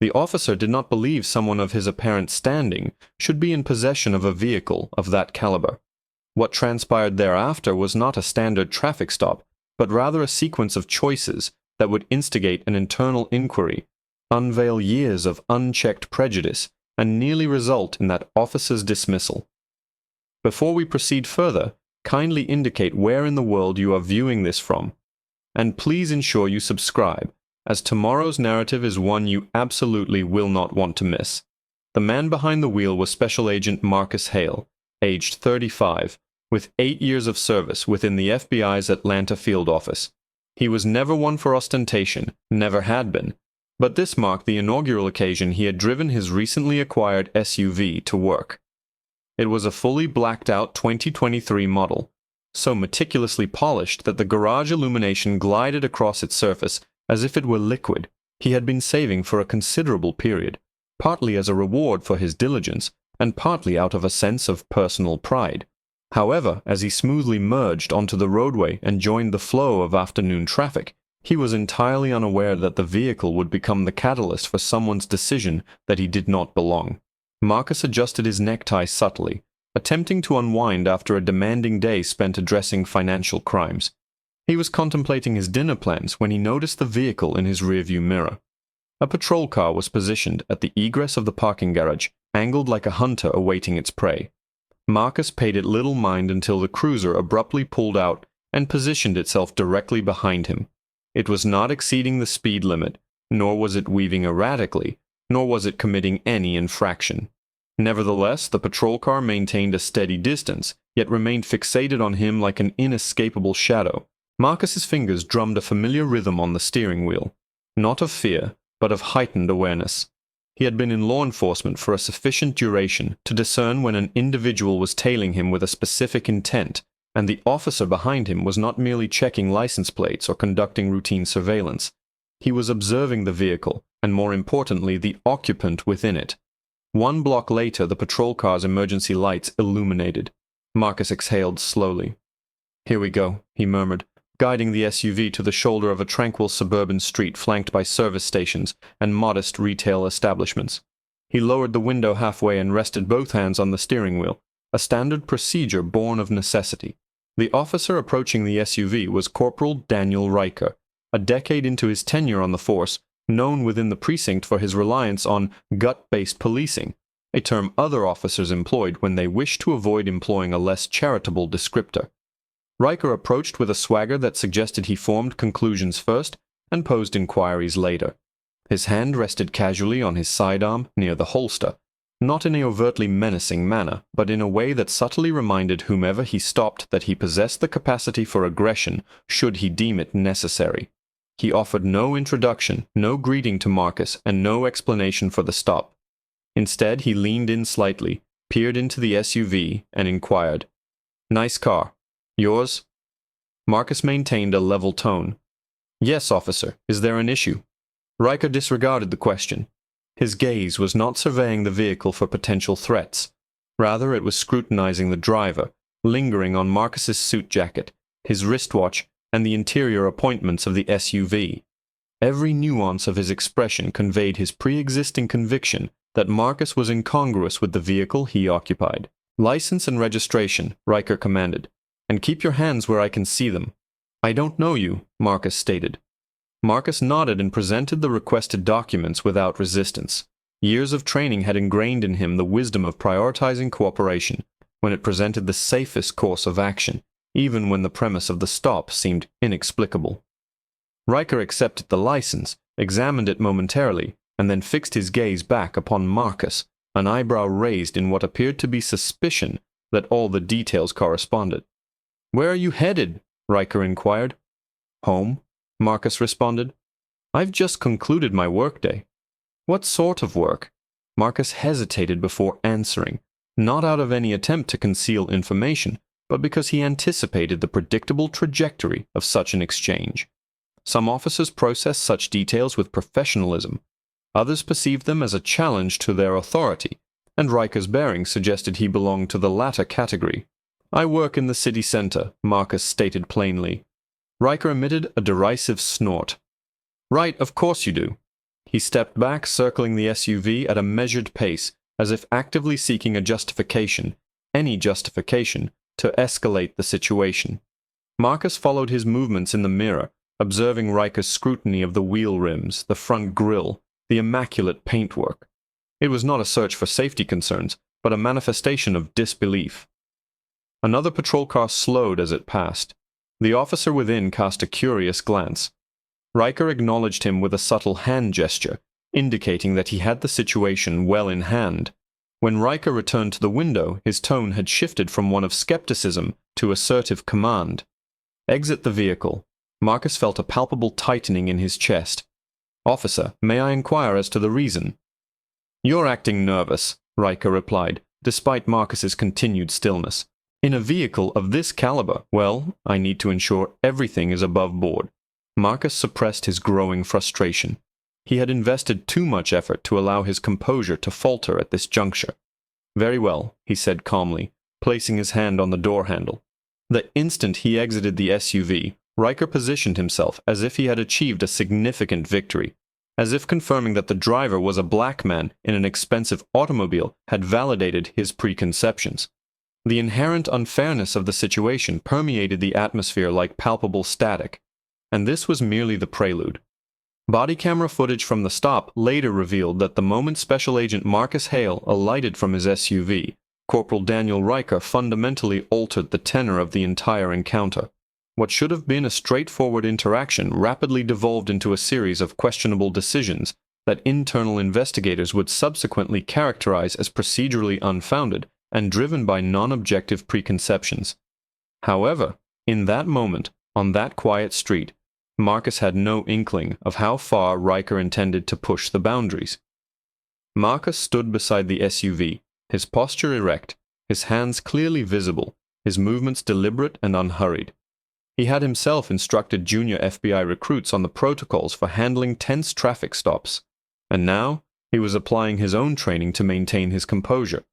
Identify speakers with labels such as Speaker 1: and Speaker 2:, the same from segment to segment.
Speaker 1: The officer did not believe someone of his apparent standing should be in possession of a vehicle of that caliber. What transpired thereafter was not a standard traffic stop, but rather a sequence of choices that would instigate an internal inquiry, unveil years of unchecked prejudice, and nearly result in that officer's dismissal. Before we proceed further, kindly indicate where in the world you are viewing this from, and please ensure you subscribe, as tomorrow's narrative is one you absolutely will not want to miss. The man behind the wheel was Special Agent Marcus Hale, aged 35, with 8 years of service within the FBI's Atlanta field office. He was never one for ostentation, never had been, but this marked the inaugural occasion he had driven his recently acquired SUV to work. It was a fully blacked-out 2023 model, so meticulously polished that the garage illumination glided across its surface as if it were liquid. He had been saving for a considerable period, partly as a reward for his diligence, and partly out of a sense of personal pride. However, as he smoothly merged onto the roadway and joined the flow of afternoon traffic, he was entirely unaware that the vehicle would become the catalyst for someone's decision that he did not belong. Marcus adjusted his necktie subtly, attempting to unwind after a demanding day spent addressing financial crimes. He was contemplating his dinner plans when he noticed the vehicle in his rearview mirror. A patrol car was positioned at the egress of the parking garage, angled like a hunter awaiting its prey. Marcus paid it little mind until the cruiser abruptly pulled out and positioned itself directly behind him. It was not exceeding the speed limit, nor was it weaving erratically, nor was it committing any infraction. Nevertheless, the patrol car maintained a steady distance, yet remained fixated on him like an inescapable shadow. Marcus's fingers drummed a familiar rhythm on the steering wheel, not of fear, but of heightened awareness. He had been in law enforcement for a sufficient duration to discern when an individual was tailing him with a specific intent, and the officer behind him was not merely checking license plates or conducting routine surveillance. He was observing the vehicle, and more importantly, the occupant within it. 1 block later, the patrol car's emergency lights illuminated. Marcus exhaled slowly. "Here we go," he murmured, guiding the SUV to the shoulder of a tranquil suburban street flanked by service stations and modest retail establishments. He lowered the window halfway and rested both hands on the steering wheel, a standard procedure born of necessity. The officer approaching the SUV was Corporal Daniel Riker, a decade into his tenure on the force, known within the precinct for his reliance on gut-based policing, a term other officers employed when they wished to avoid employing a less charitable descriptor. Riker approached with a swagger that suggested he formed conclusions first and posed inquiries later. His hand rested casually on his sidearm near the holster, not in a overtly menacing manner, but in a way that subtly reminded whomever he stopped that he possessed the capacity for aggression should he deem it necessary. He offered no introduction, no greeting to Marcus, and no explanation for the stop. Instead, he leaned in slightly, peered into the SUV, and inquired, "Nice car. Yours?" Marcus maintained a level tone. "Yes, officer. Is there an issue?" Riker disregarded the question. His gaze was not surveying the vehicle for potential threats. Rather, it was scrutinizing the driver, lingering on Marcus's suit jacket, his wristwatch, and the interior appointments of the SUV. Every nuance of his expression conveyed his pre-existing conviction that Marcus was incongruous with the vehicle he occupied. "License and registration," Riker commanded, "and keep your hands where I can see them." "I don't know you," Marcus stated. Marcus nodded and presented the requested documents without resistance. Years of training had ingrained in him the wisdom of prioritizing cooperation when it presented the safest course of action, even when the premise of the stop seemed inexplicable. Riker accepted the license, examined it momentarily, and then fixed his gaze back upon Marcus, an eyebrow raised in what appeared to be suspicion that all the details corresponded. "Where are you headed?" Riker inquired. "Home," Marcus responded. "I've just concluded my workday." "What sort of work?" Marcus hesitated before answering, not out of any attempt to conceal information, but because he anticipated the predictable trajectory of such an exchange. Some officers process such details with professionalism. Others perceived them as a challenge to their authority, and Riker's bearing suggested he belonged to the latter category. "I work in the city center," Marcus stated plainly. Riker emitted a derisive snort. "Right, of course you do." He stepped back, circling the SUV at a measured pace, as if actively seeking a justification, any justification, to escalate the situation. Marcus followed his movements in the mirror, observing Riker's scrutiny of the wheel rims, the front grille, the immaculate paintwork. It was not a search for safety concerns, but a manifestation of disbelief. Another patrol car slowed as it passed. The officer within cast a curious glance. Riker acknowledged him with a subtle hand gesture, indicating that he had the situation well in hand. When Riker returned to the window, his tone had shifted from one of skepticism to assertive command. "Exit the vehicle." Marcus felt a palpable tightening in his chest. "Officer, may I inquire as to the reason?" "You're acting nervous," Riker replied, despite Marcus's continued stillness. "In a vehicle of this caliber, well, I need to ensure everything is above board." Marcus suppressed his growing frustration. He had invested too much effort to allow his composure to falter at this juncture. "Very well," he said calmly, placing his hand on the door handle. The instant he exited the SUV, Riker positioned himself as if he had achieved a significant victory, as if confirming that the driver was a black man in an expensive automobile had validated his preconceptions. The inherent unfairness of the situation permeated the atmosphere like palpable static, and this was merely the prelude. Body camera footage from the stop later revealed that the moment Special Agent Marcus Hale alighted from his SUV, Corporal Daniel Riker fundamentally altered the tenor of the entire encounter. What should have been a straightforward interaction rapidly devolved into a series of questionable decisions that internal investigators would subsequently characterize as procedurally unfounded and driven by non-objective preconceptions. However, in that moment, on that quiet street, Marcus had no inkling of how far Riker intended to push the boundaries. Marcus stood beside the SUV, his posture erect, his hands clearly visible, his movements deliberate and unhurried. He had himself instructed junior FBI recruits on the protocols for handling tense traffic stops, and now he was applying his own training to maintain his composure.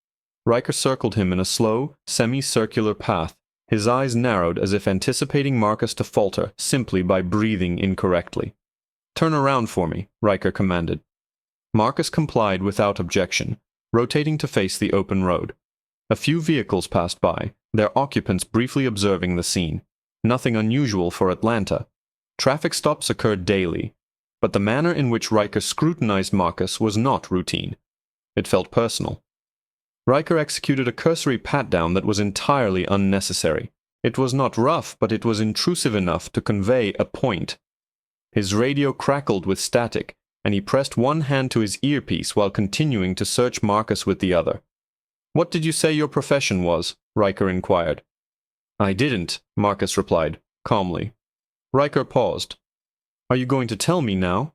Speaker 1: Riker circled him in a slow, semicircular path, his eyes narrowed as if anticipating Marcus to falter simply by breathing incorrectly. "Turn around for me," Riker commanded. Marcus complied without objection, rotating to face the open road. A few vehicles passed by, their occupants briefly observing the scene. Nothing unusual for Atlanta. Traffic stops occurred daily, but the manner in which Riker scrutinized Marcus was not routine. It felt personal. Riker executed a cursory pat-down that was entirely unnecessary. It was not rough, but it was intrusive enough to convey a point. His radio crackled with static, and he pressed one hand to his earpiece while continuing to search Marcus with the other. "What did you say your profession was?" Riker inquired. "I didn't," Marcus replied, calmly. Riker paused. "Are you going to tell me now?"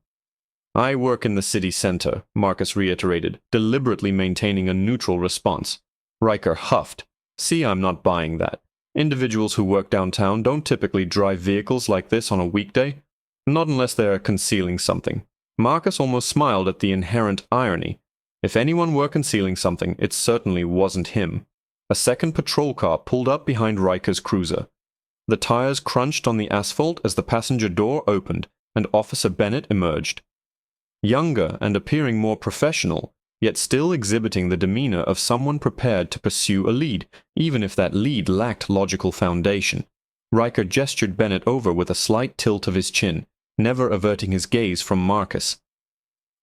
Speaker 1: "I work in the city center," Marcus reiterated, deliberately maintaining a neutral response. Riker huffed. "See, I'm not buying that. Individuals who work downtown don't typically drive vehicles like this on a weekday. Not unless they're concealing something." Marcus almost smiled at the inherent irony. If anyone were concealing something, it certainly wasn't him. A second patrol car pulled up behind Riker's cruiser. The tires crunched on the asphalt as the passenger door opened, and Officer Bennett emerged. Younger and appearing more professional, yet still exhibiting the demeanor of someone prepared to pursue a lead, even if that lead lacked logical foundation. Riker gestured Bennett over with a slight tilt of his chin, never averting his gaze from Marcus.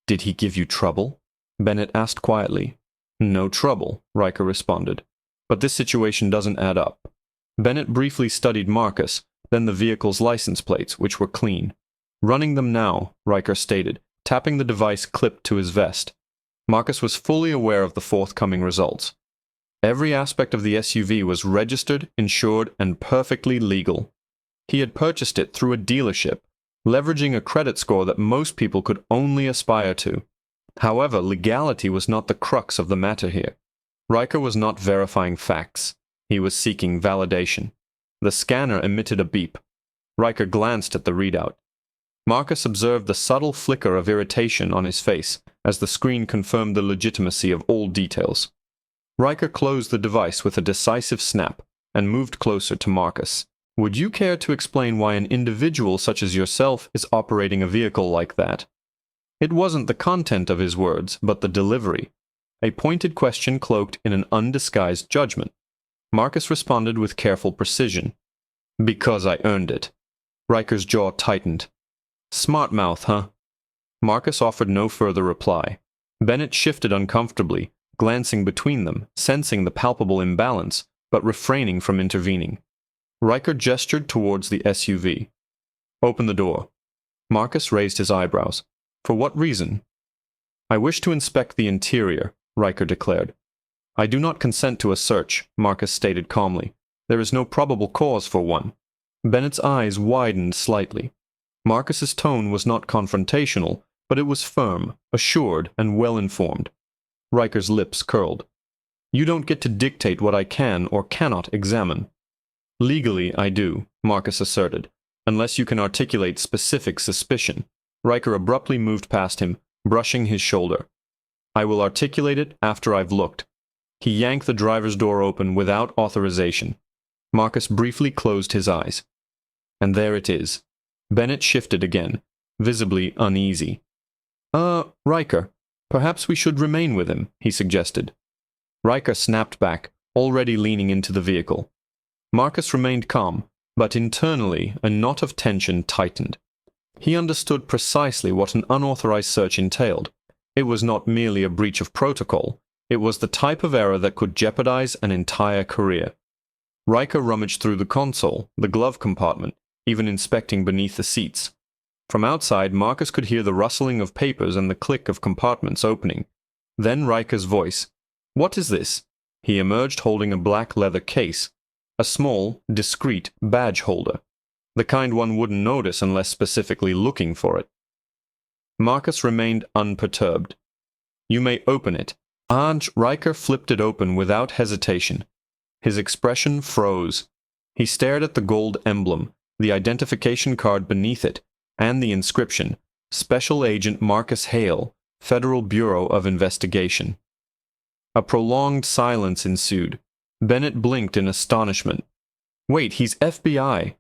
Speaker 1: "Did he give you trouble?" Bennett asked quietly. "No trouble," Riker responded. "But this situation doesn't add up." Bennett briefly studied Marcus, then the vehicle's license plates, which were clean. "Running them now," Riker stated, tapping the device clipped to his vest. Marcus was fully aware of the forthcoming results. Every aspect of the SUV was registered, insured, and perfectly legal. He had purchased it through a dealership, leveraging a credit score that most people could only aspire to. However, legality was not the crux of the matter here. Riker was not verifying facts. He was seeking validation. The scanner emitted a beep. Riker glanced at the readout. Marcus observed the subtle flicker of irritation on his face as the screen confirmed the legitimacy of all details. Riker closed the device with a decisive snap and moved closer to Marcus. "Would you care to explain why an individual such as yourself is operating a vehicle like that?" It wasn't the content of his words, but the delivery. A pointed question cloaked in an undisguised judgment. Marcus responded with careful precision. Because I earned it. Riker's jaw tightened. Smart mouth, huh? Marcus offered no further reply. Bennett shifted uncomfortably, glancing between them, sensing the palpable imbalance, but refraining from intervening. Riker gestured towards the SUV. Open the door. Marcus raised his eyebrows. For what reason? I wish to inspect the interior, Riker declared. I do not consent to a search, Marcus stated calmly. There is no probable cause for one. Bennett's eyes widened slightly. Marcus's tone was not confrontational, but it was firm, assured, and well-informed. Riker's lips curled. You don't get to dictate what I can or cannot examine. Legally, I do, Marcus asserted, unless you can articulate specific suspicion. Riker abruptly moved past him, brushing his shoulder. I will articulate it after I've looked. He yanked the driver's door open without authorization. Marcus briefly closed his eyes. And there it is. Bennett shifted again, visibly uneasy. Riker, perhaps we should remain with him, he suggested. Riker snapped back, already leaning into the vehicle. Marcus remained calm, but internally a knot of tension tightened. He understood precisely what an unauthorized search entailed. It was not merely a breach of protocol. It was the type of error that could jeopardize an entire career. Riker rummaged through the console, the glove compartment, even inspecting beneath the seats. From outside, Marcus could hear the rustling of papers and the click of compartments opening. Then Riker's voice. What is this? He emerged holding a black leather case, a small, discreet badge holder, the kind one wouldn't notice unless specifically looking for it. Marcus remained unperturbed. You may open it. Riker flipped it open without hesitation. His expression froze. He stared at the gold emblem, the identification card beneath it, and the inscription, Special Agent Marcus Hale, Federal Bureau of Investigation. A prolonged silence ensued. Bennett blinked in astonishment. Wait, he's FBI.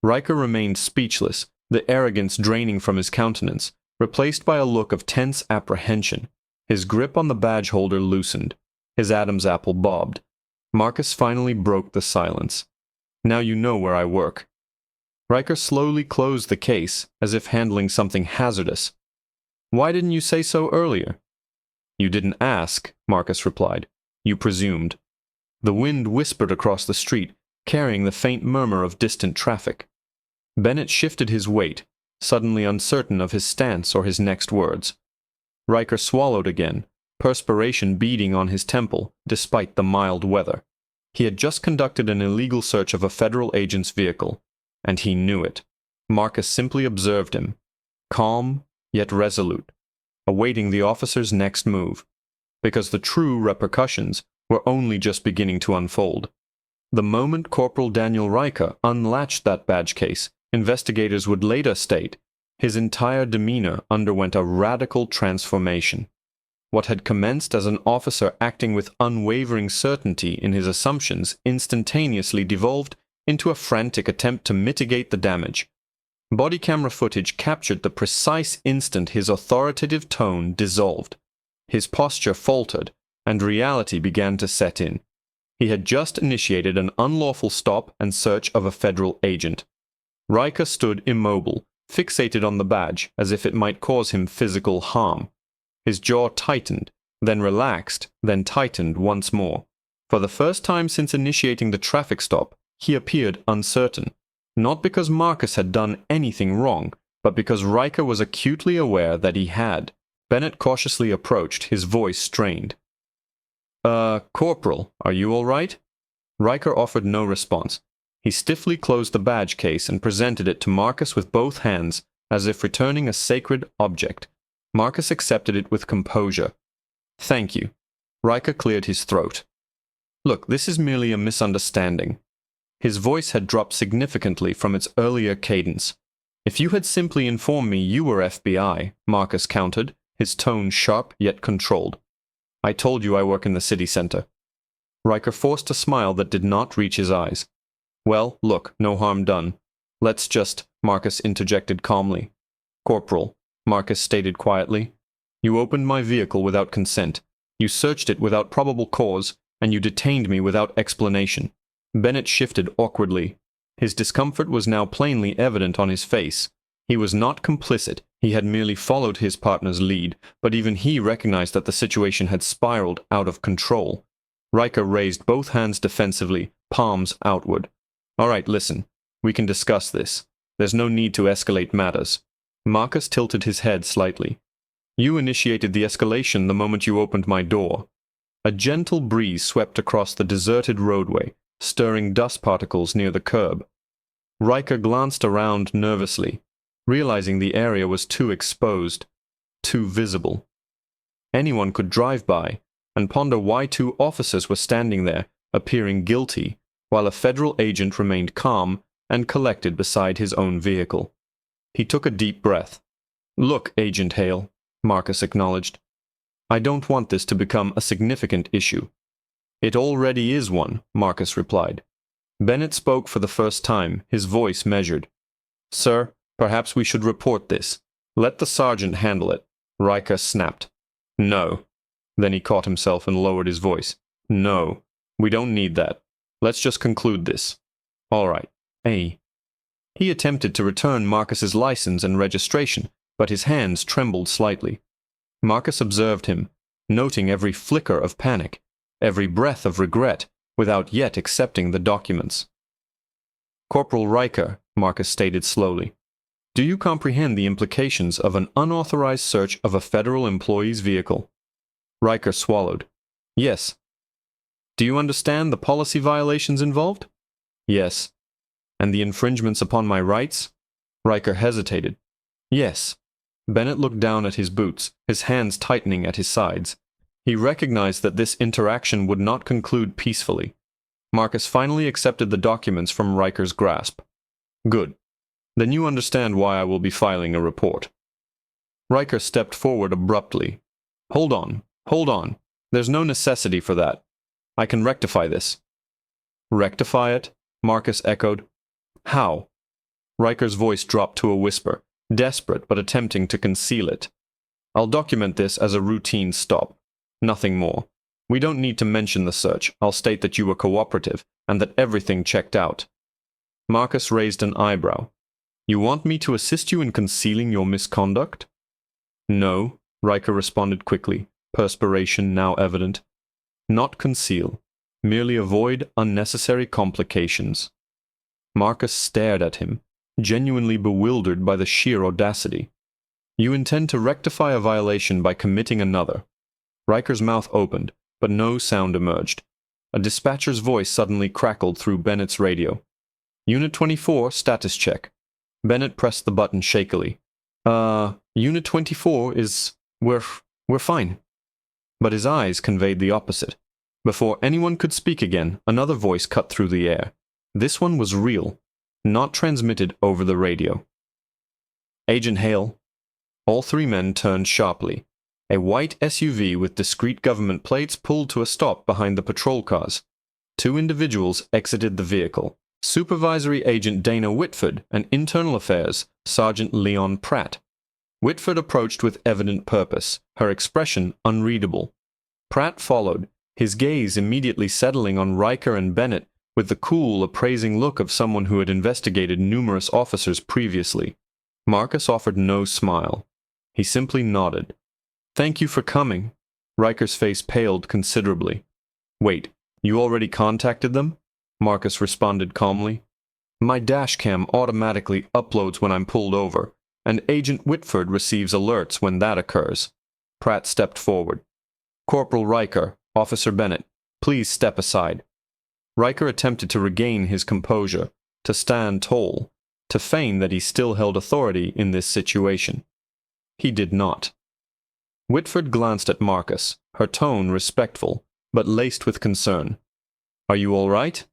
Speaker 1: Riker remained speechless, the arrogance draining from his countenance, replaced by a look of tense apprehension. His grip on the badge holder loosened. His Adam's apple bobbed. Marcus finally broke the silence. Now you know where I work. Riker slowly closed the case, as if handling something hazardous. Why didn't you say so earlier? You didn't ask, Marcus replied. You presumed. The wind whispered across the street, carrying the faint murmur of distant traffic. Bennett shifted his weight, suddenly uncertain of his stance or his next words. Riker swallowed again, perspiration beading on his temple, despite the mild weather. He had just conducted an illegal search of a federal agent's vehicle, and he knew it. Marcus simply observed him, calm yet resolute, awaiting the officer's next move, because the true repercussions were only just beginning to unfold. The moment Corporal Daniel Riker unlatched that badge case, investigators would later state, his entire demeanor underwent a radical transformation. What had commenced as an officer acting with unwavering certainty in his assumptions instantaneously devolved into a frantic attempt to mitigate the damage. Body camera footage captured the precise instant his authoritative tone dissolved. His posture faltered, and reality began to set in. He had just initiated an unlawful stop and search of a federal agent. Riker stood immobile, fixated on the badge as if it might cause him physical harm. His jaw tightened, then relaxed, then tightened once more. For the first time since initiating the traffic stop, he appeared uncertain, not because Marcus had done anything wrong, but because Riker was acutely aware that he had. Bennett cautiously approached, his voice strained. Corporal, are you all right? Riker offered no response. He stiffly closed the badge case and presented it to Marcus with both hands, as if returning a sacred object. Marcus accepted it with composure. Thank you. Riker cleared his throat. Look, this is merely a misunderstanding. His voice had dropped significantly from its earlier cadence. If you had simply informed me you were FBI, Marcus countered, his tone sharp yet controlled. I told you I work in the city center. Riker forced a smile that did not reach his eyes. Well, look, no harm done. Let's just, Marcus interjected calmly. Corporal, Marcus stated quietly. You opened my vehicle without consent. You searched it without probable cause, and you detained me without explanation. Bennett shifted awkwardly. His discomfort was now plainly evident on his face. He was not complicit, he had merely followed his partner's lead, but even he recognized that the situation had spiraled out of control. Riker raised both hands defensively, palms outward. All right, listen. We can discuss this. There's no need to escalate matters. Marcus tilted his head slightly. You initiated the escalation the moment you opened my door. A gentle breeze swept across the deserted roadway, stirring dust particles near the curb. Riker glanced around nervously, realizing the area was too exposed, too visible. Anyone could drive by and ponder why two officers were standing there, appearing guilty, while a federal agent remained calm and collected beside his own vehicle. He took a deep breath. Look, Agent Hale, Marcus acknowledged. I don't want this to become a significant issue. It already is one, Marcus replied. Bennett spoke for the first time, his voice measured. Sir, perhaps we should report this. Let the sergeant handle it. Riker snapped. No. Then he caught himself and lowered his voice. No, we don't need that. Let's just conclude this. All right. A. He attempted to return Marcus's license and registration, but his hands trembled slightly. Marcus observed him, noting every flicker of panic, every breath of regret, without yet accepting the documents. Corporal Riker, Marcus stated slowly, do you comprehend the implications of an unauthorized search of a federal employee's vehicle? Riker swallowed. Yes. Do you understand the policy violations involved? Yes. And the infringements upon my rights? Riker hesitated. Yes. Bennett looked down at his boots, his hands tightening at his sides. He recognized that this interaction would not conclude peacefully. Marcus finally accepted the documents from Riker's grasp. Good. Then you understand why I will be filing a report. Riker stepped forward abruptly. Hold on. There's no necessity for that. I can rectify this. Rectify it? Marcus echoed. How? Riker's voice dropped to a whisper, desperate but attempting to conceal it. I'll document this as a routine stop. Nothing more. We don't need to mention the search. I'll state that you were cooperative and that everything checked out. Marcus raised an eyebrow. You want me to assist you in concealing your misconduct? No, Riker responded quickly, perspiration now evident. Not conceal. Merely avoid unnecessary complications. Marcus stared at him, genuinely bewildered by the sheer audacity. You intend to rectify a violation by committing another. Riker's mouth opened, but no sound emerged. A dispatcher's voice suddenly crackled through Bennett's radio. Unit 24, status check. Bennett pressed the button shakily. Unit 24 is... We're fine. But his eyes conveyed the opposite. Before anyone could speak again, another voice cut through the air. This one was real, not transmitted over the radio. Agent Hale. All three men turned sharply. A white SUV with discreet government plates pulled to a stop behind the patrol cars. Two individuals exited the vehicle. Supervisory Agent Dana Whitford and Internal Affairs Sergeant Leon Pratt. Whitford approached with evident purpose, her expression unreadable. Pratt followed, his gaze immediately settling on Riker and Bennett with the cool, appraising look of someone who had investigated numerous officers previously. Marcus offered no smile. He simply nodded. Thank you for coming. Riker's face paled considerably. Wait, you already contacted them? Marcus responded calmly. My dashcam automatically uploads when I'm pulled over, and Agent Whitford receives alerts when that occurs. Pratt stepped forward. Corporal Riker, Officer Bennett, please step aside. Riker attempted to regain his composure, to stand tall, to feign that he still held authority in this situation. He did not. Whitford glanced at Marcus, her tone respectful, but laced with concern. Are you all right?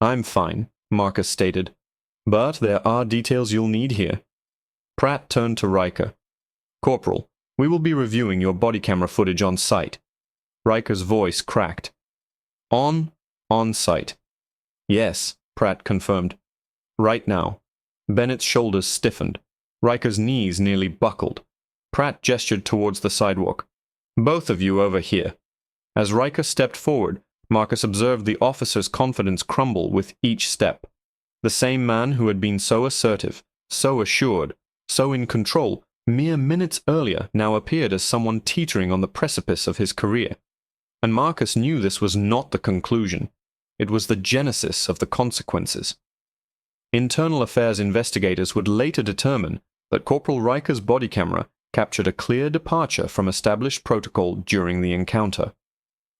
Speaker 1: I'm fine, Marcus stated. But there are details you'll need here. Pratt turned to Riker. Corporal, we will be reviewing your body camera footage on site. Riker's voice cracked. On site. Yes, Pratt confirmed. Right now. Bennett's shoulders stiffened. Riker's knees nearly buckled. Pratt gestured towards the sidewalk. "Both of you over here." As Riker stepped forward, Marcus observed the officer's confidence crumble with each step. The same man who had been so assertive, so assured, so in control mere minutes earlier now appeared as someone teetering on the precipice of his career. And Marcus knew this was not the conclusion. It was the genesis of the consequences. Internal affairs investigators would later determine that Corporal Riker's body camera captured a clear departure from established protocol during the encounter.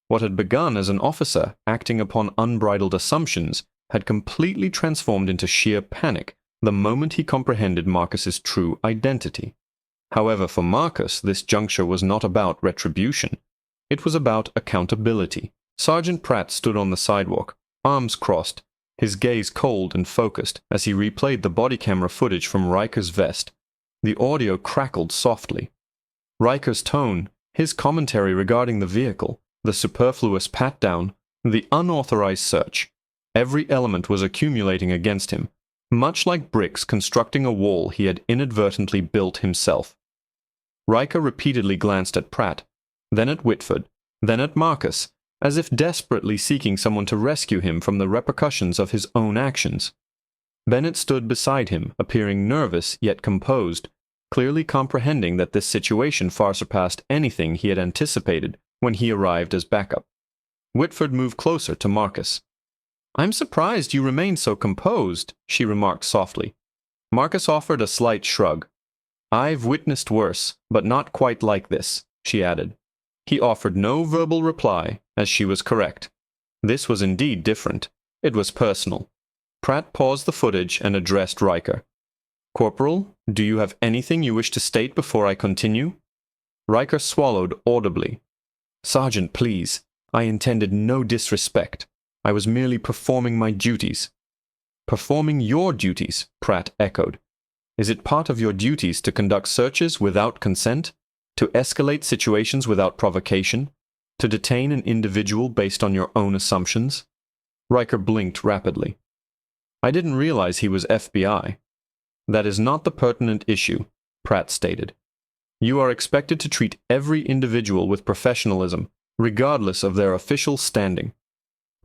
Speaker 1: What had begun as an officer acting upon unbridled assumptions had completely transformed into sheer panic the moment he comprehended Marcus's true identity. However, for Marcus, this juncture was not about retribution. It was about accountability. Sergeant Pratt stood on the sidewalk, arms crossed, his gaze cold and focused as he replayed the body camera footage from Riker's vest. The audio crackled softly. Riker's tone, his commentary regarding the vehicle, the superfluous pat-down, the unauthorized search, every element was accumulating against him, much like bricks constructing a wall he had inadvertently built himself. Riker repeatedly glanced at Pratt, then at Whitford, then at Marcus, as if desperately seeking someone to rescue him from the repercussions of his own actions. Bennett stood beside him, appearing nervous yet composed, clearly comprehending that this situation far surpassed anything he had anticipated when he arrived as backup. Whitford moved closer to Marcus. "I'm surprised you remain so composed," she remarked softly. Marcus offered a slight shrug. "I've witnessed worse, but not quite like this," she added. He offered no verbal reply, as she was correct. This was indeed different. It was personal. Pratt paused the footage and addressed Riker. "Corporal, do you have anything you wish to state before I continue?" Riker swallowed audibly. "Sergeant, please. I intended no disrespect. I was merely performing my duties." "Performing your duties," Pratt echoed. "Is it part of your duties to conduct searches without consent? To escalate situations without provocation? To detain an individual based on your own assumptions?" Riker blinked rapidly. "I didn't realize he was FBI." "That is not the pertinent issue," Pratt stated. "You are expected to treat every individual with professionalism, regardless of their official standing."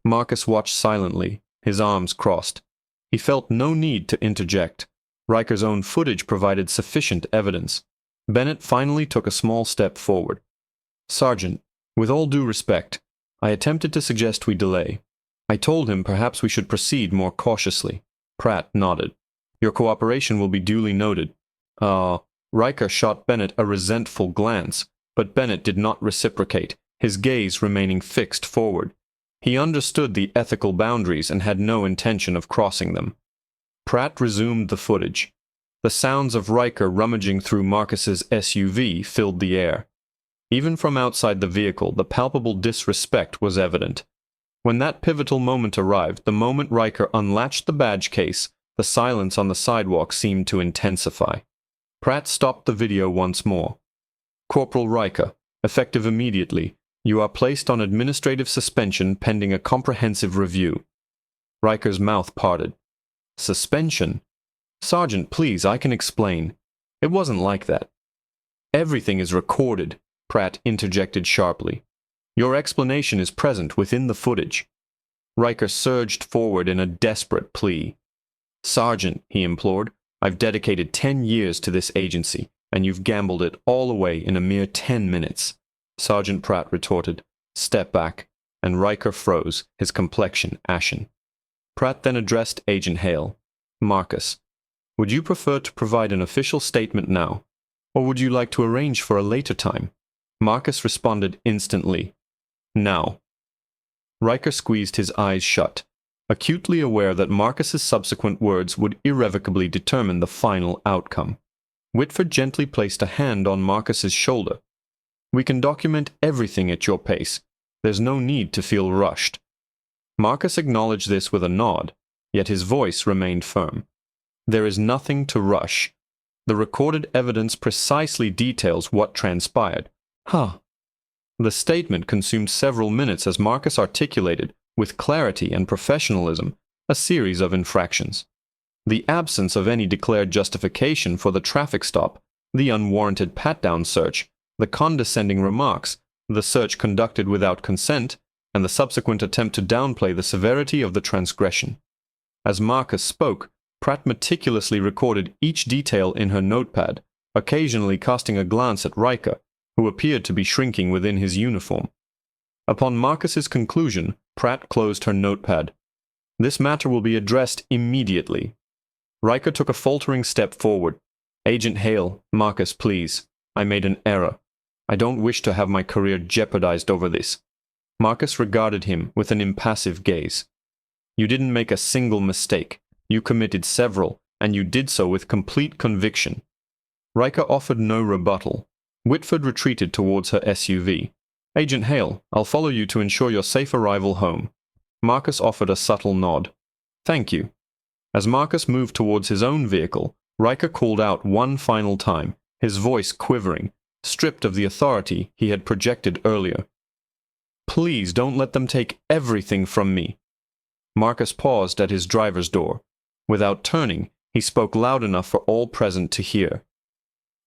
Speaker 1: Marcus watched silently, his arms crossed. He felt no need to interject. Riker's own footage provided sufficient evidence. Bennett finally took a small step forward. "Sergeant, with all due respect, I attempted to suggest we delay. I told him perhaps we should proceed more cautiously." Pratt nodded. "Your cooperation will be duly noted." Riker shot Bennett a resentful glance, but Bennett did not reciprocate, his gaze remaining fixed forward. He understood the ethical boundaries and had no intention of crossing them. Pratt resumed the footage. The sounds of Riker rummaging through Marcus's SUV filled the air. Even from outside the vehicle, the palpable disrespect was evident. When that pivotal moment arrived, the moment Riker unlatched the badge case, the silence on the sidewalk seemed to intensify. Pratt stopped the video once more. "Corporal Riker, effective immediately, you are placed on administrative suspension pending a comprehensive review." Riker's mouth parted. "Suspension? Sergeant, please, I can explain. It wasn't like that." "Everything is recorded," Pratt interjected sharply. "Your explanation is present within the footage." Riker surged forward in a desperate plea. "Sergeant," he implored, "I've dedicated 10 years to this agency, and you've gambled it all away in a mere 10 minutes. Sergeant Pratt retorted, "Step back," and Riker froze, his complexion ashen. Pratt then addressed Agent Hale. "Marcus, would you prefer to provide an official statement now, or would you like to arrange for a later time?" Marcus responded instantly, "Now." Riker squeezed his eyes shut, acutely aware that Marcus's subsequent words would irrevocably determine the final outcome. Whitford gently placed a hand on Marcus's shoulder. "We can document everything at your pace. There's no need to feel rushed." Marcus acknowledged this with a nod, yet his voice remained firm. "There is nothing to rush. The recorded evidence precisely details what transpired." The statement consumed several minutes as Marcus articulated, with clarity and professionalism, a series of infractions. The absence of any declared justification for the traffic stop, the unwarranted pat-down search, the condescending remarks, the search conducted without consent, and the subsequent attempt to downplay the severity of the transgression. As Marcus spoke, Pratt meticulously recorded each detail in her notepad, occasionally casting a glance at Riker, who appeared to be shrinking within his uniform. Upon Marcus's conclusion, Pratt closed her notepad. "This matter will be addressed immediately." Riker took a faltering step forward. "Agent Hale, Marcus, please. I made an error. I don't wish to have my career jeopardized over this." Marcus regarded him with an impassive gaze. "You didn't make a single mistake. You committed several, and you did so with complete conviction." Riker offered no rebuttal. Whitford retreated towards her SUV. "Agent Hale, I'll follow you to ensure your safe arrival home." Marcus offered a subtle nod. "Thank you." As Marcus moved towards his own vehicle, Riker called out one final time, his voice quivering, stripped of the authority he had projected earlier. "Please don't let them take everything from me." Marcus paused at his driver's door. Without turning, he spoke loud enough for all present to hear.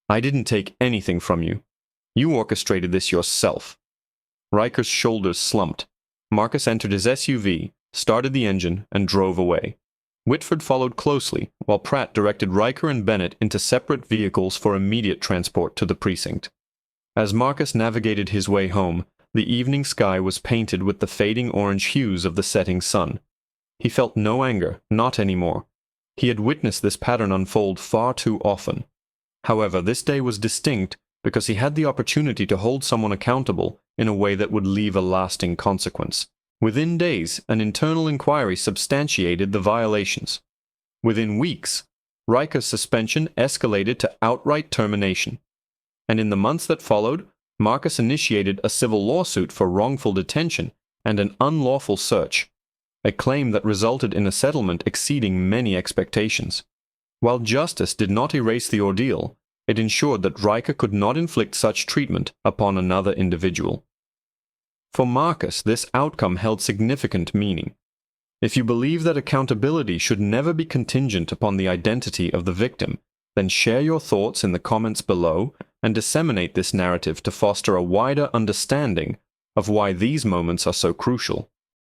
Speaker 1: "I didn't take anything from you. You orchestrated this yourself." Riker's shoulders slumped. Marcus entered his SUV, started the engine, and drove away. Whitford followed closely, while Pratt directed Riker and Bennett into separate vehicles for immediate transport to the precinct. As Marcus navigated his way home, the evening sky was painted with the fading orange hues of the setting sun. He felt no anger, not anymore. He had witnessed this pattern unfold far too often. However, this day was distinct because he had the opportunity to hold someone accountable in a way that would leave a lasting consequence. Within days, an internal inquiry substantiated the violations. Within weeks, Riker's suspension escalated to outright termination. And in the months that followed, Marcus initiated a civil lawsuit for wrongful detention and an unlawful search, a claim that resulted in a settlement exceeding many expectations. While justice did not erase the ordeal, it ensured that Riker could not inflict such treatment upon another individual. For Marcus, this outcome held significant meaning. If you believe that accountability should never be contingent upon the identity of the victim, then share your thoughts in the comments below and disseminate this narrative to foster a wider understanding of why these moments are so crucial.